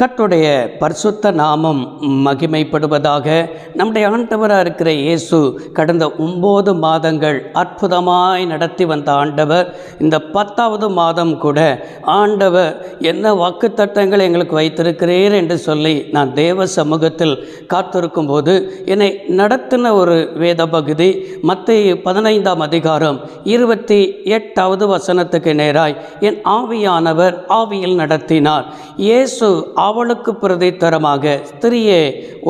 கர்த்தருடைய பரிசுத்த நாமம் மகிமைப்படுவதாக. நம்முடைய ஆண்டவராக இருக்கிற இயேசு கடந்த 9 மாதங்கள் அற்புதமாய் நடத்தி வந்த ஆண்டவர், இந்த 10வது மாதம் கூட ஆண்டவர் என்ன வாக்குத்தத்தங்களை எங்களுக்கு வைத்திருக்கிறீர் என்று சொல்லி நான் தேவ சமூகத்தில் காத்திருக்கும் போது என்னை நடத்தின ஒரு வேத பகுதி மத்தேயு 15ஆம் அதிகாரம் 28வது வசனத்துக்கு நேராய் என் ஆவியானவர் ஆவியில் நடத்தினார். இயேசு அவளுக்கு பிரதித்தரமாக, ஸ்திரியே,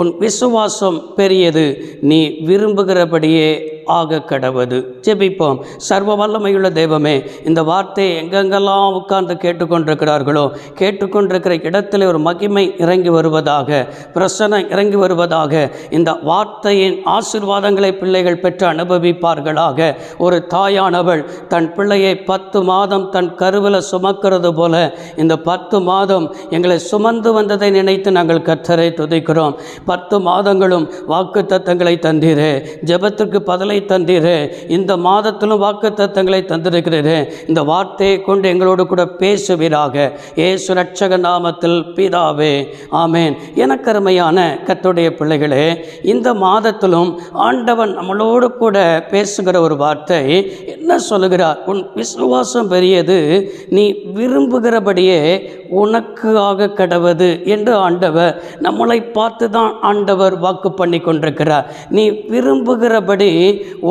உன் விசுவாசம் பெரியது, நீ விரும்புகிறபடியே ஆக கடவது. ஜெபிப்போம். சர்வ வல்லமையுள்ள தெய்வமே, இந்த வார்த்தையை எங்கெங்கெல்லாம் உட்கார்ந்து கேட்டுக்கொண்டிருக்கிறார்களோ, கேட்டுக்கொண்டிருக்கிற இடத்துல ஒரு மகிமை இறங்கி வருவதாக, பிரசன்னம் இறங்கி வருவதாக, இந்த வார்த்தையின் ஆசீர்வாதங்களை பிள்ளைகள் பெற்று அனுபவிப்பார்களாக. ஒரு தாயானவள் தன் பிள்ளையை 10 மாதம் தன் கருவில் சுமக்கிறது போல இந்த 10 மாதம் எங்களை சுமந்து வந்ததை நினைத்து நாங்கள் கர்த்தரை துதிக்கிறோம். 10 மாதங்களும் வாக்கு தத்தங்களை தந்தீரே, ஜெபத்திற்கு பதிலை தந்தீரே, இந்த மாதத்திலும் வாக்கு தத்தங்களை தந்திருக்கிறீரே. இந்த வார்த்தையை கொண்டு எங்களோடு கூட பேசுவீராக. இயேசு இரட்சக நாமத்தில் பிதாவே, ஆமேன். எனக்கருமையான கர்த்தருடைய பிள்ளைகளே, இந்த மாதத்திலும் ஆண்டவன் நம்மளோடு கூட பேசுகிற ஒரு வார்த்தை என்ன சொல்லுகிறார்? உன் விசுவாசம் பெரியது, நீ விரும்புகிறபடியே உனக்கு ஆக கடவது என்று ஆண்டவர் நம்மளை பார்த்து தான் ஆண்டவர் வாக்கு பண்ணி கொண்டிருக்கிறார். நீ விரும்புகிறபடி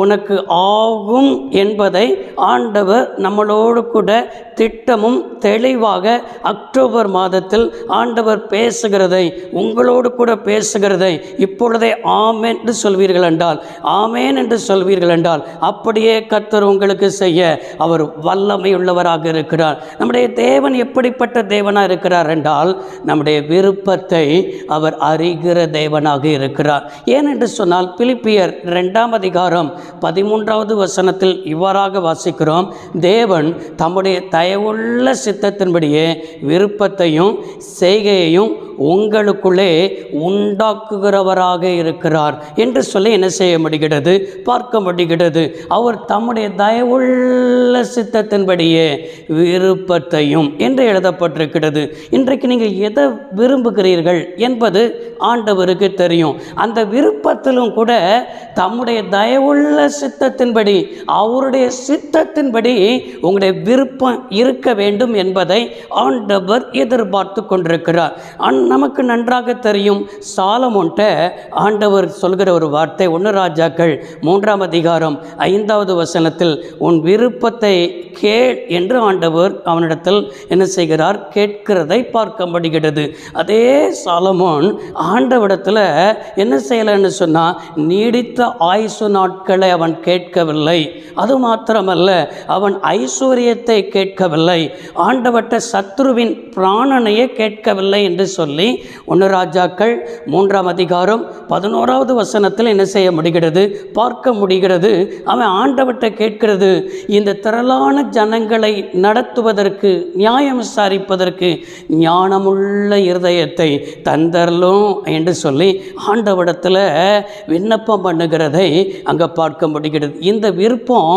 உனக்கு ஆகும் என்பதை ஆண்டவர் நம்மளோடு கூட திட்டமும் தெளிவாக அக்டோபர் மாதத்தில் ஆண்டவர் பேசுகிறதை, உங்களோடு கூட பேசுகிறதை இப்பொழுதே ஆமேன் என்று சொல்வீர்கள் என்றால், ஆமேன் என்று சொல்வீர்கள் என்றால் அப்படியே கர்த்தர் உங்களுக்கு செய்ய அவர் வல்லமை உள்ளவராக இருக்கிறார். நம்முடைய தேவன் எப்படிப்பட்ட தேவனாக இருக்கிறார் என்றால், நம்முடைய விருப்பத்தை அவர் அறிகிற தேவனாக இருக்கிறார். ஏனென்று சொன்னால், பிலிப்பியர் 2ஆம் அதிகாரம் 13வது வசனத்தில் இவ்வாறாக வாசிக்கிறோம், தேவன் தம்முடைய தயவுள்ள சித்தத்தின்படியே விருப்பத்தையும் செய்கையையும் உங்களுக்குள்ளே உண்டாக்குகிறவராக இருக்கிறார் என்று சொல்லி என்ன செய்ய முடிகிறது? பார்க்க முடிகிறது. அவர் தம்முடைய தயவுள்ள சித்தத்தின்படியே விருப்பத்தையும் என்று எழுதப்பட்டிருக்கிறது. இன்றைக்கு நீங்கள் எதை விரும்புகிறீர்கள் என்பது ஆண்டவருக்கு தெரியும். அந்த விருப்பத்திலும் கூட தம்முடைய தயவுள்ள சித்தத்தின்படி, அவருடைய சித்தத்தின்படி உங்களுடைய விருப்பம் இருக்க வேண்டும் என்பதை ஆண்டவர் எதிர்பார்த்து கொண்டிருக்கிறார். நமக்கு நன்றாக தெரியும், சாலமோன்ட்ட ஆண்டவர் சொல்கிற ஒரு வார்த்தை 1 ராஜாக்கள் 3ஆம் அதிகாரம் 5வது வசனத்தில், உன் விருப்பத்தை கேள் என்று ஆண்டவர் அவனிடத்தில் என்ன செய்கிறார்? கேட்கிறதை பார்க்க முடிகிறது. அதே சாலமோன் ஆண்டவரிடத்தில் என்ன செய்யலைன்னு சொன்னால், நீடித்த ஆயுசு நாட்களை அவன் கேட்கவில்லை. அது மாத்திரமல்ல, அவன் ஐஸ்வர்யத்தை கேட்கவில்லை, ஆண்டவர்ட்ட சத்ருவின் பிராணனையே கேட்கவில்லை என்று சொல்லி 1 ராஜாக்கள் 3ஆம் அதிகாரம் 11வது வசனத்தில் என்ன செய்ய முடிகிறது? பார்க்க முடிகிறது. அவன் ஆண்டவர்ட்ட கேட்கிறது, இந்த திரளான ஜனங்களை நடத்துவதற்கு, நியாயம் விசாரிப்பதற்கு ஞானமுள்ள இருதயத்தை தந்தரலும் என்று சொல்லி ஆண்டவரிடத்தில் விண்ணப்பம் பண்ணுகிறதை அங்கே பார்க்க முடிகிறது. இந்த விருப்பம்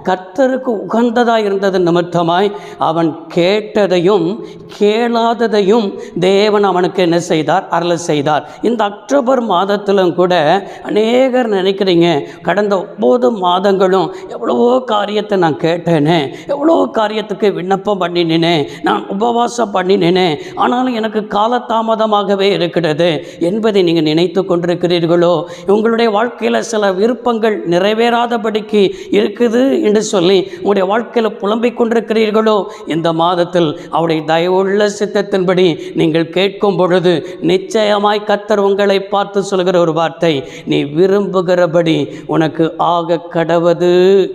கர்த்தருக்கு உகந்ததாக இருந்தது நிமித்தமாய் அவன் கேட்டதையும் கேளாததையும் தேவன் அவனுக்கு என்ன செய்தார்? அருள செய்தார். இந்த அக்டோபர் மாதத்திலும் கூட அநேகர் நினைக்கிறீங்க, கடந்த 9 மாதங்களும் எவ்வளவோ காரியத்தை நான் கேட்டேனே, எவ்வளோ காரியத்துக்கு விண்ணப்பம் பண்ணினேனே, நான் உபவாசம் பண்ணினேனே, ஆனாலும் எனக்கு காலதாமதமாகவே இருக்கிறது என்பதை நீங்கள் நினைத்து கொண்டிருக்கிறீர்களோ? உங்களுடைய வாழ்க்கையில் சில விருப்பங்கள் நிறைவேறாதபடிக்கு இருக்குது என்று சொல்லி உங்களுடைய வாழ்க்கையில் புலம்பிக் கொண்டிருக்கிறீர்களோ? இந்த மாதத்தில் அவருடைய தயவுள்ள சித்தத்தின்படி நீங்கள் கேட்கும் பொழுது நிச்சயமாய் கர்த்தர் உங்களை பார்த்து சொல்கிற ஒரு வார்த்தை, நீ விரும்புகிறபடி உனக்கு ஆக கடவது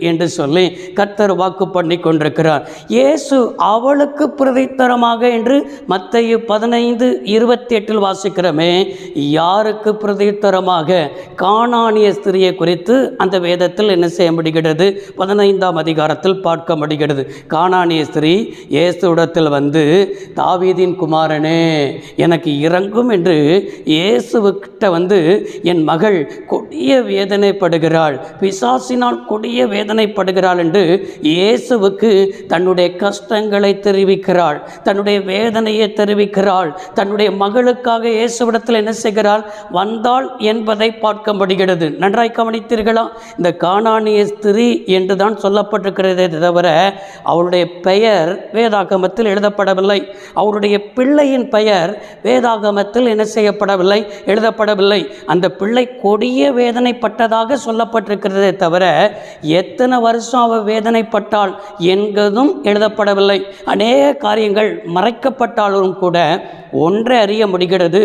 என்று சொல்லி கர்த்தர் வாக்கு பண்ணி கொண்டிருக்கிறார். இயேசு அவளுக்கு பிரதித்தரமாக என்று மத்தேயு 15:28 வாசிக்கிறோமே, யாருக்கு பிரதித்தரமாக? கானானிய ஸ்திரியை குறித்து அந்த வேதத்தில் என்ன செய்ய முடிகிறது, 15ஆம் அதிகாரத்தில் பார்க்க முடிகிறது. கானானிய ஸ்திரீ இயேசுவிடத்தில் வந்து, தாவீதின் குமாரனே எனக்கு இறங்கும் என்று இயேசுவிட்ட வந்து, என் மகள் கொடிய வேதனைப்படுகிறாள், பிசாசினால் கொடிய வேதனைப்படுகிறாள் என்று இயேசுவுக்கு தன்னுடைய கஷ்டங்களை தெரிவிக்கிறாள், தன்னுடைய வேதனையை தெரிவிக்கிறாள். தன்னுடைய மகளுக்காக இயேசுவிடத்தில் என்ன செய்கிறாள், வந்தாள் என்பதை பார்க்க முடிகிறது. நன்றாய் கவனித்தீர்களா? இந்த கானானிய ஸ்திரீ என்று தான் சொல்லப்பட்டிருக்கிறதே தவிர அவருடைய பெயர் வேதாகமத்தில் எழுதப்படவில்லை. அவருடைய பிள்ளையின் பெயர் வேதாகமத்தில் என்ன செய்யப்படவில்லை, எழுதப்படவில்லை. அந்த பிள்ளை கொடிய வேதனைப்பட்டதாக சொல்லப்பட்டிருக்கிறதே தவிர எத்தனை வருஷம் அவள் வேதனைப்பட்டாள் என்பதும் எழுதப்படவில்லை. அநேக காரியங்கள் மறைக்கப்பட்டாலும் கூட ஒன்றை அறிய முடிகிறது,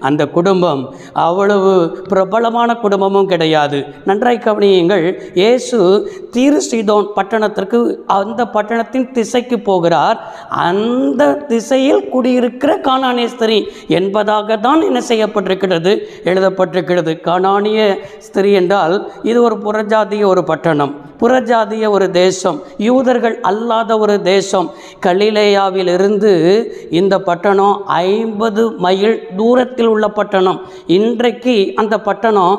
அந்த குடும்பம் அவ்வளவு பிரபலமான குடும்பமும் கிடையாது. நன்றாய் கவனியுங்கள். இயேசு தீரு சீதோன் பட்டணத்திற்கு, அந்த பட்டணத்தின் திசைக்கு போகிறார். அந்த திசையில் குடியிருக்கிற கானானிய ஸ்திரீ என்பதாக தான் என்ன செய்யப்பட்டிருக்கிறது, எழுதப்பட்டிருக்கிறது. கானானிய ஸ்திரீ என்றால் இது ஒரு புறஜாதிய ஒரு பட்டணம், புறஜாதிய ஒரு தேசம், யூதர்கள் அல்லாத ஒரு தேசம். கலிலேயாவிலிருந்து இந்த பட்டணம் 50 மைல் தூரத்தில் உள்ள பட்டணம். இன்றைக்கு அந்த பட்டணம்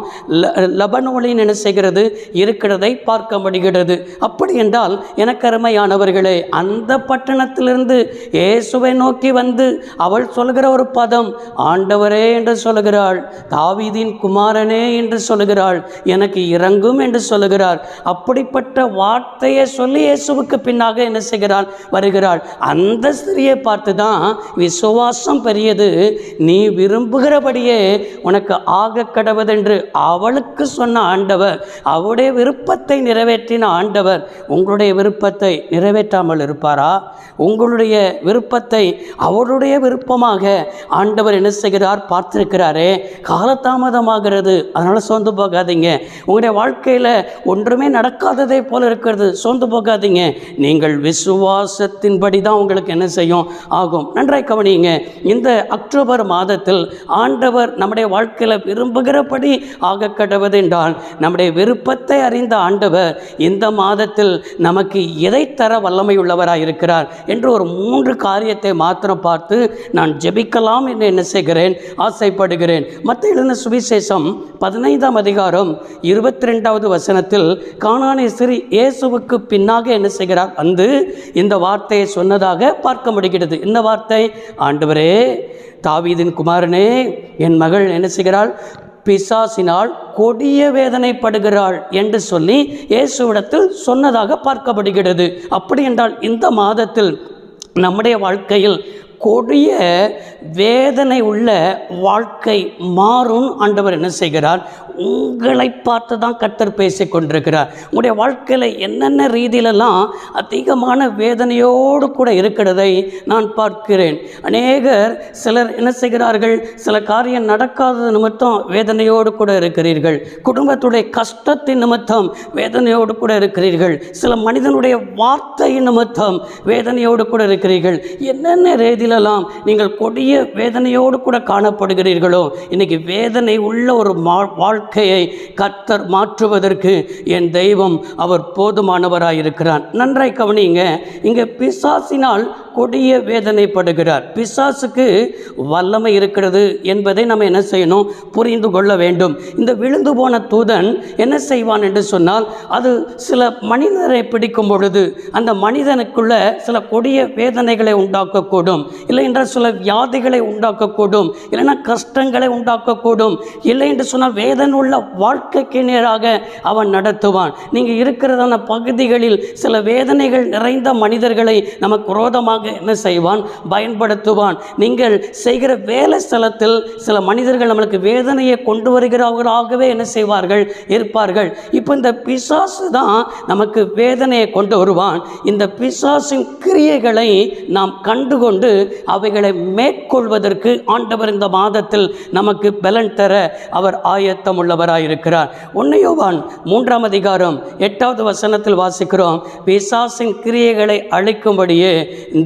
லெபனோனில் என்ன செய்கிறது, இருக்கிறதை பார்க்க முடிகிறது. அப்படி என்றால் எனக்கு அருமையானவர்களே, அந்த பட்டணத்திலிருந்து இயேசுவை நோக்கி வந்து அவள் சொல்கிற ஒரு பதம், ஆண்டவரே என்று சொல்லுகிறாள், தாவீதின் குமாரனே என்று சொல்லுகிறாள், எனக்கு இறங்கும் என்று சொல்லுகிறாள். அப்படிப்பட்ட வார்த்தையை சொல்லி இயேசுவுக்கு பின்னாக என்ன செய்கிறாள், வருகிறாள். அந்த ஸ்திரியை பார்த்து தான் விசுவாசம் பெரியது, நீ விரும்புகிறபடியே உனக்கு ஆக கடவுதென்று அவளுக்கு சொன்ன ஆண்டவர், அவருடைய விருப்பத்தை நிறைவேற்றின ஆண்டவர் உங்களுடைய விருப்பத்தை நிறைவேற்றாமல் இருப்பாரா? உங்களுடைய விருப்பத்தை அவருடைய விருப்பமாக ஆண்டவர் என்ன செய்கிறார், பார்த்திருக்கிறாரே. காலதாமதமாகிறது, அதனால் சோர்ந்து போகாதீங்க. உங்களுடைய வாழ்க்கையில் ஒன்றுமே நடக்காததை போல இருக்கிறது, சோர்ந்து போகாதீங்க. நீங்கள் விசுவாசத்தின்படி தான் உங்களுக்கு என்ன செய்யும், ஆகும். நன்றாய் கவனியுங்க. இந்த அக்டோபர் மாதத்தில் ஆண்டவர் நம்முடைய வாழ்க்கையில் விரும்புகிறபடி ஆக கடவுது என்றால், நம்முடைய விருப்பத்தை அறிந்த ஆண்டவர் இந்த மாதத்தில் நமக்கு எதை தர வல்லமை உள்ளவராக இருக்கிறார் என்று ஒரு 3 காரியத்தை மாத்திரம் பார்த்து நான் ஜெபிக்கலாம் என்று என்ன செய்கிறேன், ஆசைப்படுகிறேன். மத்தேயு எழுதின சுவிசேஷம் 15ஆம் அதிகாரம் 22வது வசனத்தில் கானானிய ஸ்திரீ இயேசுவுக்கு பின்னாக என்ன செய்கிறார், வந்து இந்த வார்த்தையை சொன்னதாக பார்க்க முடிகிறது. இந்த வார்த்தை, ஆண்டவரே தாவீதின் குமாரனே என் மகள் என்ன செய்கிறாள், பிசாசினால் கொடிய வேதனைப்படுகிறாள் என்று சொல்லி இயேசுவிடத்தில் சொன்னதாக பார்க்கப்படுகிறது. அப்படி என்றால் இந்த மாதத்தில் நம்முடைய வாழ்க்கையில் கொடிய வேதனை உள்ள வாழ்க்கை மாறும். ஆண்டவர் என்ன செய்கிறார், உங்களை பார்த்து தான் கர்த்தர் பேசிக் கொண்டிருக்கிறார். உங்களுடைய வாழ்க்கையில் என்னென்ன ரீதியிலெல்லாம் அதிகமான வேதனையோடு கூட இருக்கிறதை நான் பார்க்கிறேன். அநேகர் சிலர் என்ன செய்கிறார்கள், சில காரியம் நடக்காத நிமித்தம் வேதனையோடு கூட இருக்கிறீர்கள். குடும்பத்துடைய கஷ்டத்தின் நிமித்தம் வேதனையோடு கூட இருக்கிறீர்கள். சில மனிதனுடைய வார்த்தை நிமித்தம் வேதனையோடு கூட இருக்கிறீர்கள். என்னென்ன ரீதியிலெல்லாம் நீங்கள் கொடிய வேதனையோடு கூட காணப்படுகிறீர்களோ, இன்னைக்கு வேதனை உள்ள ஒரு வாழ்க்கையை கர்த்தர் மாற்றுவதற்கு என் தெய்வம் அவர் போதுமானவராயிருக்கிறார். நன்றாய் கவனிங்க. இங்கே பிசாசினால் கொடிய வேதனைப்படுகிறார். பிசாசுக்கு வல்லமை இருக்கிறது என்பதை நம்ம என்ன செய்யணும், புரிந்து கொள்ள வேண்டும். இந்த விழுந்து போன தூதன் என்ன செய்வான் என்று சொன்னால், அது சில மனிதரை பிடிக்கும் பொழுது அந்த மனிதனுக்குள்ள சில கொடிய வேதனைகளை உண்டாக்கக்கூடும், இல்லை என்றால் சில வியாதிகளை உண்டாக்கக்கூடும், இல்லைன்னா கஷ்டங்களை உண்டாக்கக்கூடும், இல்லை என்று சொன்னால் வேதனை உள்ள வாழ்க்கைக்கு நேராக அவன் நடத்துவான். நீங்கள் இருக்கிறதான பகுதிகளில் சில வேதனைகள் நிறைந்த மனிதர்களை நமக்கு விரோதமாக என்ன செய்வான், பயன்படுத்துவான். நீங்கள் செய்கிற வேலை ஸ்தலத்தில் சில மனிதர்கள் நம்மளுக்கு வேதனையை கொண்டு வருகிறவர்களாகவே என்ன செய்வார்கள், இருப்பார்கள். இப்போ இந்த பிசாசு தான் நமக்கு வேதனையை கொண்டு வருவான். இந்த பிசாசின் கிரியைகளை நாம் கண்டுகொண்டு அவைகளை மேற்கொள்வதற்கு ஆண்டவர் இந்த மாதத்தில் நமக்கு பலன் தர அவர் ஆயத்தம் உள்ளவராயிருக்கிறார். 1 யோவான் 3ஆம் அதிகாரம் 8வது வசனத்தில் வாசிக்கிறோம், பிசாசின் கிரியைகளை அழிக்கும்படியே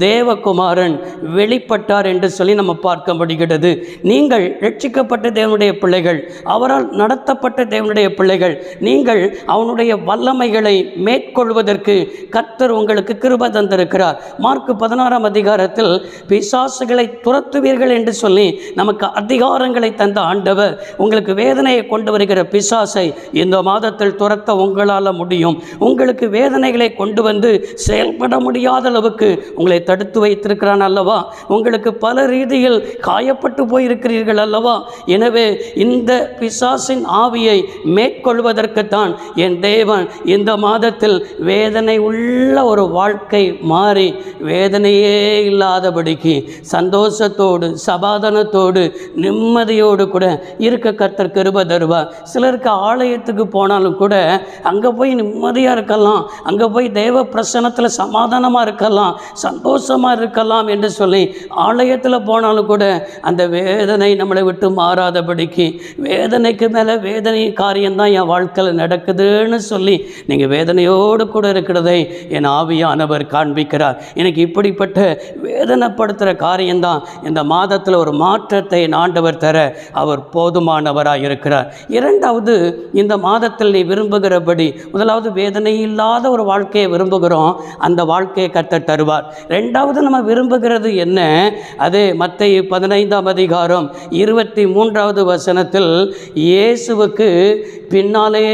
தேவகுமாரன் வெளிப்பட்டார் என்று சொல்லி நம்ம பார்க்க முடிகிறது. நீங்கள் ரட்சிக்கப்பட்ட தேவனுடைய பிள்ளைகள், அவரால் நடத்தப்பட்ட தேவனுடைய பிள்ளைகள். நீங்கள் அவனுடைய வல்லமைகளை மேற்கொள்வதற்கு கர்த்தர் உங்களுக்கு கிருபை தந்திருக்கிறார். மார்க் 16ஆம் அதிகாரத்தில் பிசாசுகளை துரத்துவீர்கள் என்று சொல்லி நமக்கு அதிகாரங்களை தந்த ஆண்டவர், உங்களுக்கு வேதனையை கொண்டு வருகிற பிசாசை இந்த மாதத்தில் துரத்த உங்களால் முடியும். உங்களுக்கு வேதனைகளை கொண்டு வந்து செயல்பட முடியாத அளவுக்கு உங்களை தடுத்து வைத்திருக்கிறான் அல்லவா? உங்களுக்கு பல ரீதியில் காயப்பட்டு போயிருக்கிறீர்கள் அல்லவா? எனவே இந்த பிசாசின் ஆவியை மேற்கொள்வதற்குத்தான் என் தேவன் இந்த மாதத்தில் வேதனை உள்ள ஒரு வாழ்க்கை மாறி வேதனையே இல்லாதபடிக்கு சந்தோஷத்தோடு சமாதானத்தோடு நிம்மதியோடு கூட இருக்க கர்த்தர் கிருபை தருவார். சிலருக்கு ஆலயத்துக்கு போனாலும் கூட அங்கே போய் நிம்மதியாக இருக்கலாம், அங்கே போய் தேவ பிரசன்னத்தில் சமாதானமாக இருக்கலாம், சந்தோஷமாக இருக்கலாம் என்று சொல்லி ஆலயத்தில் போனாலும் கூட அந்த வேதனை நம்மளை விட்டு மாறாதபடிக்கு, வேதனைக்கு மேலே வேதனை காரியம்தான் என் வாழ்க்கையில் நடக்குதுன்னு சொல்லி நீங்கள் வேதனையோடு கூட இருக்கிறதை என் ஆவியானவர் காண்பிக்கிறார். எனக்கு இப்படிப்பட்ட வேதனைப்படுத்துகிற காரியம்தான் இந்த மாதத்தில் ஒரு மாற்றத்தை ஆண்டவர் தர அவர் போதுமானவராக இருக்கிறார். இரண்டாவது, இந்த மாதத்தில் நீ விரும்புகிறபடி, முதலாவது வேதனை இல்லாத ஒரு வாழ்க்கையை விரும்புகிறோம், அந்த வாழ்க்கையை கர்த்தர் தருவார். ரெண்டாவது நம்ம விரும்புகிறது என்ன? அதே மத்தேயு 15ஆம் அதிகாரம் 23வது வசனத்தில் இயேசுவுக்கு பின்னாலே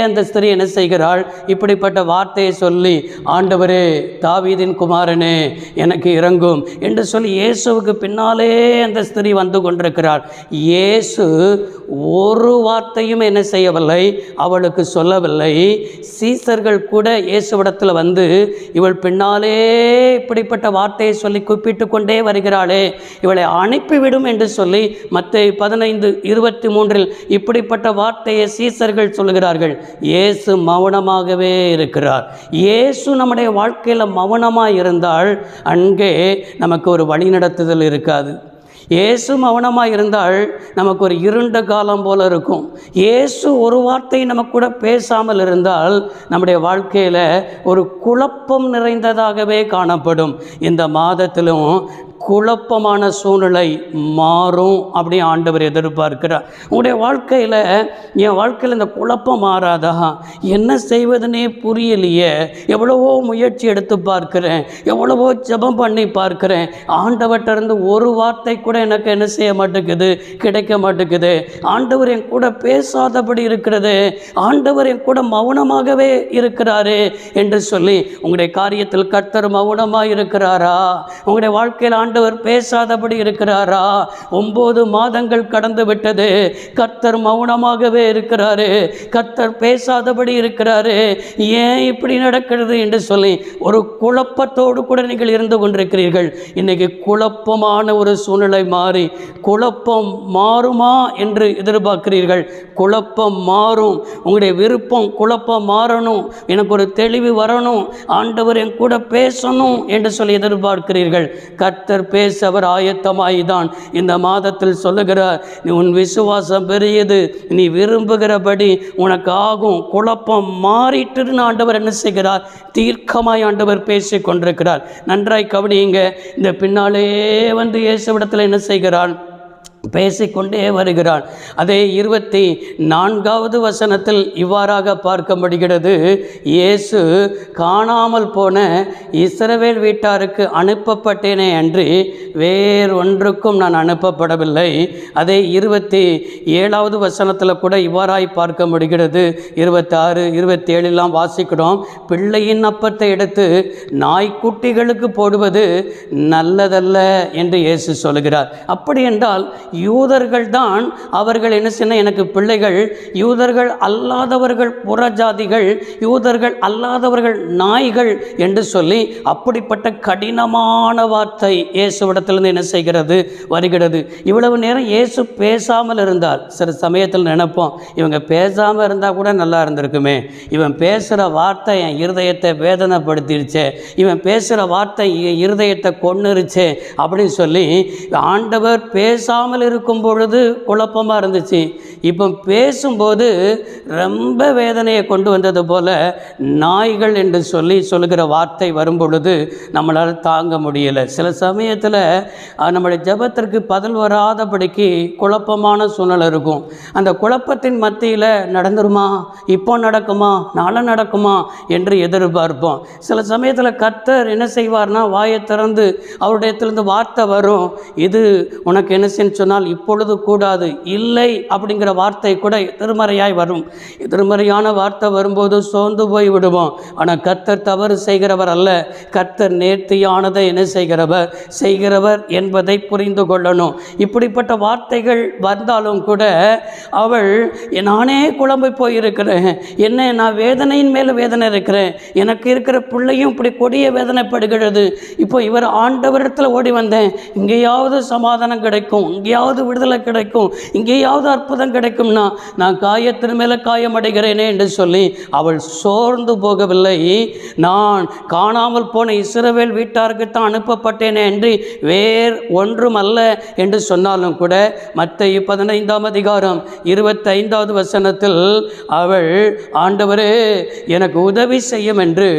அந்த ஸ்திரீ என்ன செய்கிறாள்? இப்படிப்பட்ட வார்த்தையை சொல்லி, ஆண்டவரே தாவீதின் குமாரனே எனக்கு இறங்கும் என்று சொல்லி இயேசுவுக்கு பின்னாலே அந்த ஸ்திரீ வந்து கொண்டிருக்கிறாள். இயேசு ஒரு வார்த்தையும் என்ன செய்யவில்லை, அவளுக்கு சொல்லவில்லை. சீசர்கள் கூட இயேசுவிடத்தில் வந்து, இவள் பின்னாலே இப்படிப்பட்ட வார்த்தையை சொல்லி கூப்பிட்டு கொண்டே வருகிறாளே, இவளை அனுப்பிவிடும் என்று சொல்லி மத்தேயு 15:23 இப்படிப்பட்ட வார்த்தையை சீசர்கள் சொல்கிறார்கள். இயேசு மௌனமாகவே இருக்கிறார். இயேசு நம்முடைய வாழ்க்கையில் மௌனமாக இருந்தால் அங்கே நமக்கு ஒரு வழிநடத்துதல் இருக்காது. இயேசு மௌனமாக இருந்தால் நமக்கு ஒரு இருண்ட காலம் போல இருக்கும். இயேசு ஒரு வார்த்தை நம்ம கூட பேசாமல் இருந்தால் நம்முடைய வாழ்க்கையில் ஒரு குழப்பம் நிறைந்ததாகவே காணப்படும். இந்த மாதத்திலும் குழப்பமான சூழ்நிலை மாறும் அப்படி ஆண்டவர் எதிர்பார்க்கிறார். உங்களுடைய வாழ்க்கையில், என் வாழ்க்கையில் இந்த குழப்பம் மாறாதா? என்ன செய்வதுனே புரியலையே, எவ்வளவோ முயற்சி எடுத்து பார்க்கிறேன், எவ்வளவோ ஜெபம் பண்ணி பார்க்கிறேன், ஆண்டவர்கிட்ட இருந்து ஒரு வார்த்தை கூட எனக்கு என்ன செய்ய மாட்டேங்குது, கிடைக்க மாட்டேங்குது. ஆண்டவர் என் கூட பேசாதபடி இருக்கிறது, ஆண்டவர் என் கூட மௌனமாகவே இருக்கிறாரு என்று சொல்லி உங்களுடைய காரியத்தில் கர்த்தர் மௌனமாக இருக்கிறாரா? உங்களுடைய வாழ்க்கையில் ஆண்டவர் பேசாதபடி இருக்கிறாரா? 9 மாதங்கள் கடந்து விட்டது, கர்த்தர் மௌனமாகவே இருக்கிறாரு, கர்த்தர் பேசாதபடி இருக்கிறாரு, ஏன் இப்படி நடக்கிறது என்று சொல்லி ஒரு குழப்பத்தோடு கூட நீங்கள் இருந்து கொண்டிருக்கிறீர்கள். இன்னைக்கு குழப்பமான ஒரு சூழ்நிலை மாறி, குழப்பம் மாறுமா என்று எதிர்பார்க்கிறீர்கள். குழப்பம் மாறும். உங்களுடைய விருப்பம் குழப்பம் மாறணும், எனக்கு ஒரு தெளிவு வரணும், ஆண்டவர் என் கூட பேசணும் என்று சொல்லி எதிர்பார்க்கிறீர்கள். கர்த்தர் பேச அவர் ஆயத்தமாய்தான் இந்த மாதத்தில் சொல்லுகிறார். நீ உன் விசுவாசம் பெரியது, நீ விரும்புகிறபடி உனக்கு ஆகும். குழப்பம் மாறிட்டு ஆண்டவர் என்ன செய்கிறார்? தீர்க்கமாய் ஆண்டவர் பேசி கொண்டிருக்கிறார். நன்றாய் கவனியுங்க. இந்த பின்னாலே வந்து இயேசுவிடத்தில் என்ன செய்கிறான்? பேசிக்கொண்டே வருகிறான். அதே 24வது வசனத்தில் இவ்வாறாக பார்க்க முடிகிறது. இயேசு காணாமல் போன இஸ்ரவேல் வீட்டாருக்கு அனுப்பப்பட்டேனே அன்றி வேறொன்றுக்கும் நான் அனுப்பப்படவில்லை. அதே 27வது வசனத்தில் கூட இவ்வாறாய் பார்க்க முடிகிறது. 26, 27 வாசிக்கிறோம். பிள்ளையின் அப்பத்தை எடுத்து நாய்க்குட்டிகளுக்கு போடுவது நல்லதல்ல என்று இயேசு சொல்கிறார். அப்படி என்றால் யூதர்கள் தான் அவர்கள் என்ன செய்ய, எனக்கு பிள்ளைகள், யூதர்கள் அல்லாதவர்கள் புறஜாதிகள், யூதர்கள் அல்லாதவர்கள் நாய்கள் என்று சொல்லி அப்படிப்பட்ட கடினமான வார்த்தை இயேசுவிடத்திலிருந்து என்ன செய்கிறது? வருகிறது. இவ்வளவு நேரம் இயேசு பேசாமல் இருந்தால், சில சமயத்தில் நினைப்போம், இவங்க பேசாமல் இருந்தால் கூட நல்லா இருந்திருக்குமே, இவன் பேசுகிற வார்த்தை என் இருதயத்தை வேதனைப்படுத்திடுச்சே, இவன் பேசுகிற வார்த்தை என் இருதயத்தை கொன்னுருச்சே அப்படின்னு சொல்லி ஆண்டவர் பேசாமல் பேசாமல் இருக்கும் பொழுது குழப்பமாக இருந்துச்சு, இப்போ பேசும்போது ரொம்ப வேதனையை கொண்டு வந்தது போல் நாய்கள் என்று சொல்லுகிற வார்த்தை வரும் பொழுது நம்மளால் தாங்க முடியலை. சில சமயத்தில் நம்முடைய ஜெபத்திற்கு பதில் வராதபடிக்கு குழப்பமான சூழ்நிலை இருக்கும். அந்த குழப்பத்தின் மத்தியில் நடந்துருமா, இப்போ நடக்குமா, நாளை நடக்குமா என்று எதிர்பார்ப்போம். சில சமயத்தில் கர்த்தர் என்ன செய்வார்னா, வாயை திறந்து அவருடையத்திலிருந்து வார்த்தை வரும். இது உனக்கு என்ன செய்யணும்னு சொன்னால் இப்பொழுது கூடாது, இல்லை அப்படிங்கிற வார்த்தை கூட எதிர்மறையாய் வரும். எதிர்மறையான வார்த்தை வரும்போது சோர்ந்து போய் விடுவோம். ஆனால் கர்த்தர் தவறு செய்கிறவர் அல்ல. கர்த்தர் நேர்த்தியானதை என்ன செய்கிறவர் என்பதை புரிந்து கொள்ளணும். இப்படிப்பட்ட வார்த்தைகள் வந்தாலும் கூட அவள், நானே குழம்பு போயிருக்கிறேன், என்ன நான் வேதனையின் மேல் வேதனை இருக்கிறேன், எனக்கு இருக்கிற பிள்ளையும் இப்படி கொடிய வேதனைப்படுகிறது, இப்போ இவர் ஆண்டவரிடத்தில் ஓடி வந்தேன், இங்கேயாவது சமாதானம் கிடைக்கும், இங்கேயாவது விடுதலை கிடைக்கும், இங்கேயாவது அற்புதம் கிடைக்கும்னா நான் காயத்தின் மேலே காயமடைகிறேனே என்று சொல்லி அவள் சோர்ந்து போகவில்லை. நான் காணாமல் போன இஸ்ரவேல் வீட்டாருக்குத்தான் அனுப்பப்பட்டேனே என்று வேறு ஒன்றும் அல்ல என்று சொன்னாலும் கூட மத்தேயு 15:25 வசனத்தில் அவள், ஆண்டவரே எனக்கு உதவி செய்யும் என்று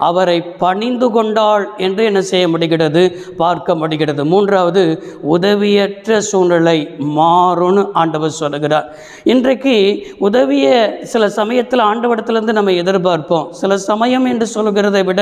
அவரை பணிந்து கொண்டாள் என்று என்ன செய்ய முடிகிறது, பார்க்க முடிகிறது. மூன்றாவது, உதவியற்ற சூழ்நிலை மாறும்னு ஆண்டவர் சொல்லுகிறார். இன்றைக்கு உதவியை சில சமயத்தில் ஆண்டவரிடத்திலிருந்து நம்ம எதிர்பார்ப்போம். சில சமயம் என்று சொல்லுகிறதை விட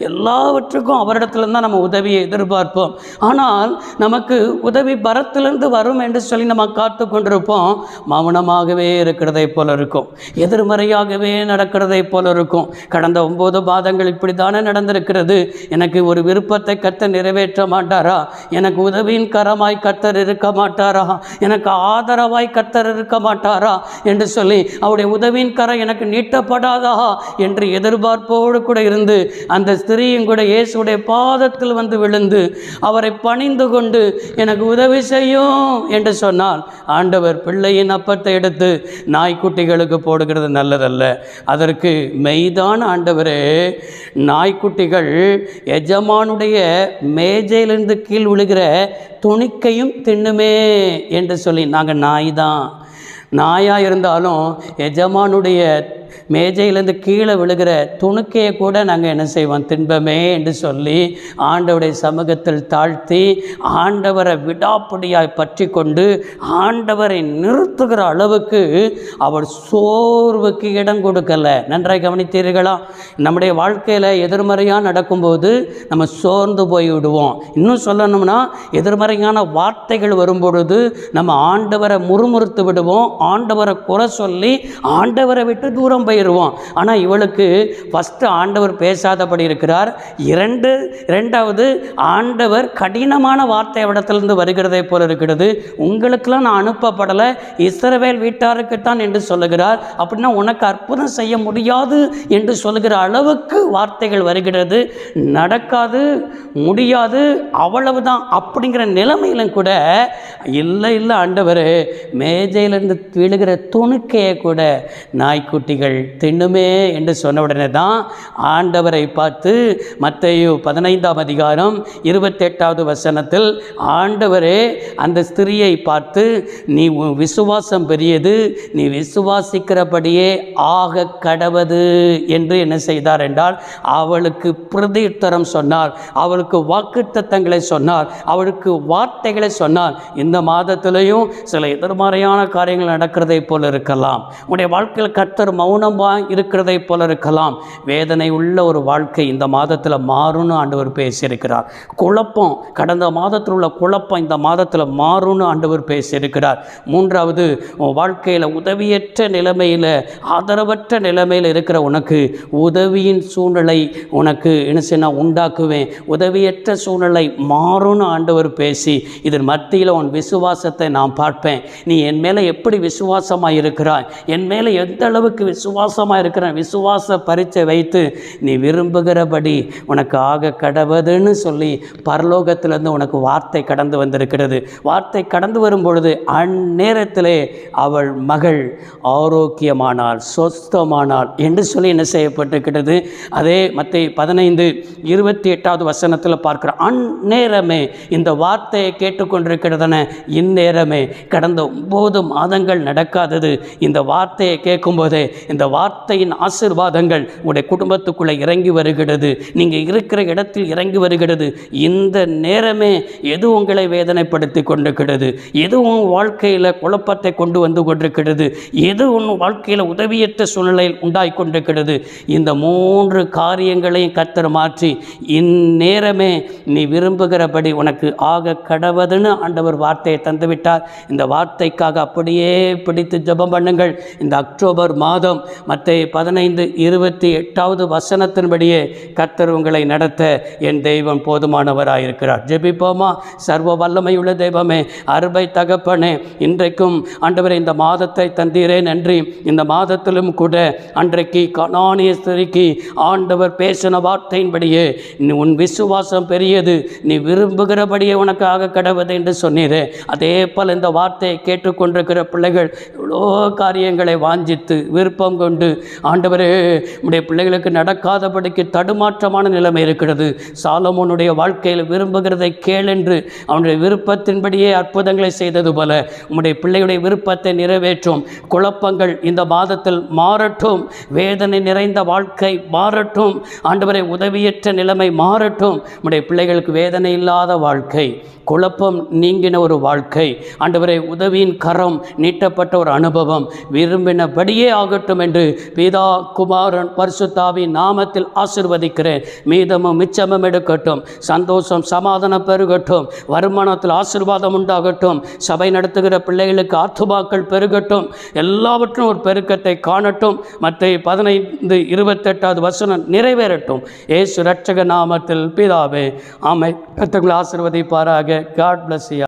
எல்லாவற்றுக்கும் அவரிடத்திலிருந்து தான் நம்ம உதவியை எதிர்பார்ப்போம். ஆனால் நமக்கு உதவி பரத்திலிருந்து வரும் என்று சொல்லி நம்ம காத்து கொண்டிருப்போம். மௌனமாகவே இருக்கிறதை போல இருக்கும், எதிர்மறையாகவே நடக்கிறதை போல இருக்கும். கடந்த 9 மாதங்கள் இப்படி தானே நடந்திருக்கிறது, எனக்கு ஒரு விருப்பத்தை கர்த்தர் நிறைவேற்ற மாட்டாரா, எனக்கு உதவியின் கரமாய் கர்த்தர் இருக்க மாட்டாரா, எனக்கு ஆதரவாய் கர்த்தர் இருக்க மாட்டாரா என்று சொல்லி அவருடைய உதவியின் கரம் எனக்கு நீட்டப்படாதா என்று எதிர்பார்ப்போடு கூட இருந்து அந்த ஸ்திரீயும் கூட இயேசுடைய பாதத்தில் வந்து விழுந்து அவரை பணிந்து கொண்டு எனக்கு உதவி செய்யும் என்று சொன்னால், ஆண்டவர் பிள்ளையின் அப்பத்தை எடுத்து நாய்க்குட்டிகளுக்கு போடுகிறது நல்லதல்ல. அதற்கு மெய்தான் ஆண்டவரே, நாய்க்குட்டிகள் எஜமானுடைய மேஜையிலிருந்து கீழ் விழுகிற துணிக்கையும் தின்னுமே என்று சொல்லி, நாங்கள் நாய் தான், நாயாக இருந்தாலும் எஜமானுடைய மேஜையிலேருந்து கீழே விழுகிற துணுக்கையை கூட நாங்கள் என்ன செய்வோம், தின்பமே என்று சொல்லி ஆண்டவருடைய சமூகத்தில் தாழ்த்தி ஆண்டவரை விடாப்பிடியாய் பற்றி கொண்டு ஆண்டவரை நிறுத்துகிற அளவுக்கு அவர் சோர்வுக்கு இடம் கொடுக்கலை. நன்றாய் கவனித்தீர்களா? நம்முடைய வாழ்க்கையில் எதிர்மறையாக நடக்கும்போது நம்ம சோர்ந்து போய் விடுவோம். இன்னும் சொல்லணும்னா, எதிர்மறையான வார்த்தைகள் வரும்பொழுது நம்ம ஆண்டவரை முறுமுறுத்து விடுவோம், ஆண்டவரை குறை சொல்லி ஆண்டவரை விட்டு தூரம் போயிடுவோம். ஆனால் இவளுக்கு ஃபஸ்ட்டு ஆண்டவர் பேசாதபடி இருக்கிறார், இரண்டாவது ஆண்டவர் கடினமான வார்த்தை இடத்திலிருந்து வருகிறதை போல இருக்கிறது. உங்களுக்கெல்லாம் நான் அனுப்பப்படலை, இஸ்ரவேல் வீட்டாருக்குத்தான் என்று சொல்லுகிறார். அப்படின்னா உனக்கு அற்புதம் செய்ய முடியாது என்று சொல்லுகிற அளவுக்கு வார்த்தைகள் வருகிறது. நடக்காது, முடியாது, அவ்வளவுதான் அப்படிங்கிற நிலைமையிலும் கூட இல்லை ஆண்டவர் மேஜையிலிருந்து விழுகிற துணுக்கையை கூட நாய்க்குட்டிகள் தின்னுமே என்று சொன்ன உடனே தான் ஆண்டவரை பார்த்து மத்தேயு 15:28 வசனத்தில் ஆண்டவரே அந்த ஸ்திரியை பார்த்து, நீ விசுவாசம் பெரியது, நீ விசுவாசிக்கிறபடியே ஆக கடவது என்று என்ன செய்தார் என்றால் அவளுக்கு பிரதியுத்தரம் சொன்னார், அவளுக்கு வாக்குத்தத்தங்களை சொன்னார், அவளுக்கு வார்த்தைகளை சொன்னார். இந்த மாதத்திலையும் சில எதிர்மறையான காரியங்கள் நடக்கிறதை போல இருக்கலாம், உங்களுடைய வாழ்க்கையில் கர்த்தர் மௌனமாக இருக்கிறதை போல இருக்கலாம். வேதனை உள்ள ஒரு வாழ்க்கை இந்த மாதத்தில் மாறும்னு ஆண்டவர் பேசியிருக்கிறார். குழப்பம், கடந்த மாதத்தில் உள்ள குழப்பம் இந்த மாதத்தில் மாறும்னு ஆண்டவர் பேசியிருக்கிறார். மூன்றாவது, வாழ்க்கையில் உதவியற்ற நிலைமையில், ஆதரவற்ற நிலைமையில் இருக்கிற உனக்கு உதவியின் சூழ்நிலை உனக்கு என்ன செய்ய உண்டாக்குவேன், உதவியற்ற சூழ்நிலை மாறும்னு ஆண்டவர் பேசி இதன் மத்தியில் உன் விசுவாசத்தை நான் பார்ப்பேன், நீ என் மேலே எப்படி விசுவாசமாக இருக்கிறாய், என் மேலே எந்த அளவுக்கு விசுவாசமாக இருக்கிறேன், விசுவாச பரீட்சை வைத்து நீ விரும்புகிறபடி உனக்கு ஆக கடவுதுன்னு சொல்லி பரலோகத்திலிருந்து உனக்கு வார்த்தை கடந்து வந்திருக்கிறது. வார்த்தை கடந்து வரும்பொழுது அந்நேரத்திலே அவள் மகள் ஆரோக்கியமானாள், சொஸ்தமானாள் என்று சொல்லி என்ன செய்யப்பட்டிருக்கிறது. அதே மத்தேயு 15:28 வசனத்தில் பார்க்கிறோம். அந்நேரமே இந்த வார்த்தையை கேட்டுக்கொண்டிருக்கிறதன இந்நேரமே கடந்த 9 மாதங்கள் நடக்காதது இந்த வார்த்தையை கேட்கும்போதே இந்த வார்த்தையின் ஆசீர்வாதங்கள் உங்களுடைய குடும்பத்துக்குள்ளே இறங்கி வருகிறது, நீங்கள் இருக்கிற இடத்தில் இறங்கி வருகிறது. இந்த நேரமே எது உங்களை வேதனைப்படுத்தி கொண்டிருக்கிறது, எது உன் வாழ்க்கையில் குழப்பத்தை கொண்டு வந்து கொண்டிருக்கிறது, எது உன் வாழ்க்கையில் உதவியற்ற சூழ்நிலையில் உண்டாகி கொண்டிருக்கிறது, இந்த 3 காரியங்களையும் கர்த்தர் மாற்றி இந்நேரமே நீ விரும்புகிறபடி உனக்கு ஆக கடவுதுன்னு ஆண்டவர் வார்த்தையை தந்துவிட்டார். இந்த வார்த்தைக்காக அப்படியே பிடித்து ஜெபம் பண்ணுங்கள். இந்த அக்டோபர் மாதம் மத்தேயு 15:28 வசனத்தின்படியே கர்த்தர் உங்களை நடத்த என் தெய்வம் போதுமானவராயிருக்கிறார். ஜெபிப்போமா? சர்வ வல்லமையுள்ள தெய்வமே, அருமை தகப்பனே, இன்றைக்கும் ஆண்டவரே இந்த மாதத்தை தந்தீரே நன்றி. இந்த மாதத்திலும் கூட அன்றைக்கு கானானிய ஸ்திரீக்கு ஆண்டவர் பேசின வார்த்தையின்படியே உன் விசுவாசம் பெரியது, நீ விரும்புகிறபடியே உனக்காக கடவுது என்று சொன்னீரே. அதே போல் இந்த வார்த்தையை கேட்டுக்கொண்டிருக்கிற பிள்ளைகள் எவ்வளோ காரியங்களை வாஞ்சித்து விருப்பம் கொண்டு ஆண்டவரே உடைய பிள்ளைகளுக்கு நடக்காதபடிக்கு தடுமாற்றமான நிலைமை இருக்கிறது. சாலமோனுடைய வாழ்க்கையில் விரும்புகிறதை கேளென்று அவனுடைய விருப்பத்தின்படியே அற்புதங்களை செய்தது போல உம்முடைய பிள்ளையுடைய விருப்பத்தை நிறைவேற்றும். குழப்பங்கள் இந்த மாதத்தில் மாறட்டும், வேதனை நிறைந்த வாழ்க்கை மாறட்டும், ஆண்டவரை உதவியற்ற நிலைமை மாறட்டும். உம்முடைய பிள்ளைகளுக்கு வேதனை இல்லாத வாழ்க்கை, குழப்பம் நீங்கின ஒரு வாழ்க்கை, ஆண்டவரை உதவியின் கரம் நீட்டப்பட்ட ஒரு அனுபவம் விரும்பினபடியே ஆகட்டும் என்று பிதா குமாரன் பரிசுத்தாவின் நாமத்தில் ஆசீர்வதிக்கிறேன். மீதமும் மிச்சமும் எடுக்கட்டும், சந்தோஷம் சமாதானம் பெருகட்டும், வருமானத்தில் ஆசீர்வாதம் உண்டாகட்டும், சபை நடத்துகிற பிள்ளைகளுக்கு ஆத்துமாக்கள் பெருகட்டும், எல்லாவற்றும் ஒரு பெருக்கத்தை காணட்டும். மத்தேயு 15:28 வசனம் நிறைவேறட்டும். இயேசு இரட்சக நாமத்தில் பிதாவே ஆமென். கர்த்தர் ஆசீர்வதிப்பாராக. God bless you.